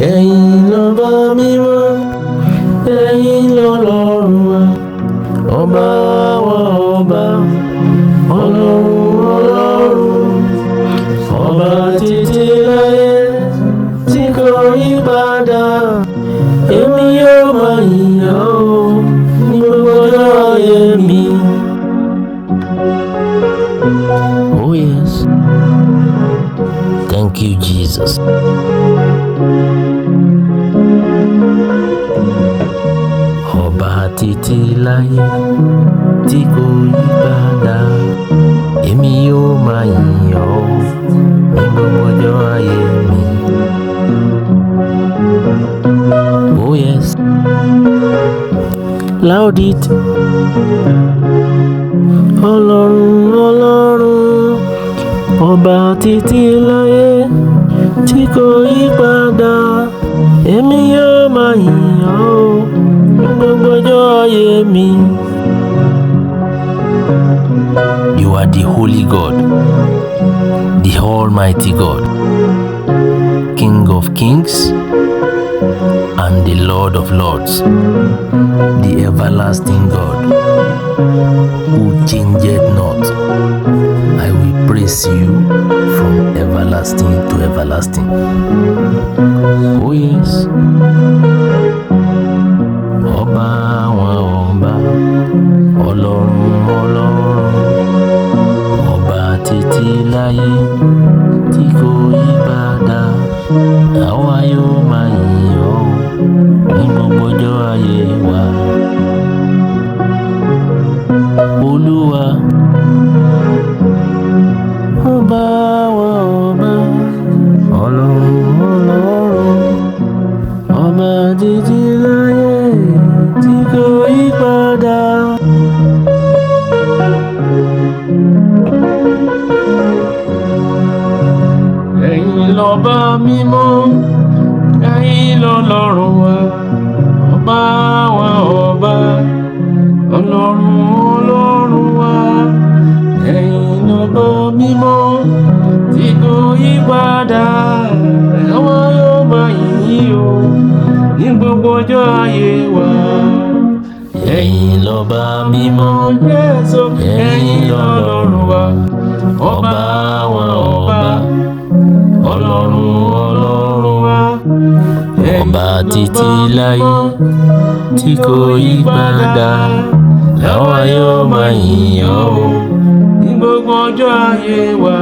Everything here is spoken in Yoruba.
Èyin lọ́ba mímọ́, Èyin l'Ọlọ́run wa, ọba àwọn ọba, Ọlọ́run, ọba títí láyé tí kò yí padà. Èmi yóò máa yìn ọ́ ní gbogbo ọjọ́ ayé mi. Oh yes, thank you Jesus. Ọba títí láyé tí kò yí padà, èmi yóò máa yìn ọ́ ní gbogbo ọjọ́ ayé mi. Oh yes, loud it. Ọlọ́run, ọba títí láyé tí kò yí padà, èmi yóò máa yìn ọ́ ní gbogbo ọjọ́ ayé mi. You are the Holy God, the Almighty God, King of Kings and the Lord of Lords, the everlasting God, who changeth not. I will praise you from everlasting to everlasting. Oh yes, ọba àwọn ọba, Ọlọ́run, ọba títí láyé tí kò yí padà, àwa yóò máa yìn ọ́ ní gbogbo ọjọ́ ayé wa. Olúwa, ọba àwọn ọba, Ọlọ́run, ọba títí láyé tí kò yí padà. Ẹ̀yin lọ́ba mímọ́, Ẹ̀yin l'Ọlọ́run wa, ọba àwọn ọba, Ọlọ́run wa. Ẹ̀yin lọ́ba mímọ́ tí kò yí padà, àwa yóò máa yìn ọ́ ní gbogbo ọjọ́ ayé wa. Ẹ̀yin lọ́ba mímọ́, Ẹ̀yin l'Ọlọ́run wa, ọba àwọn ọba, Ọlọ́run wa. Ọba títí láyé tí kò yí padà, àwa yóò máa yìn ọ́ ní gbogbo ọjọ́ ayé wa.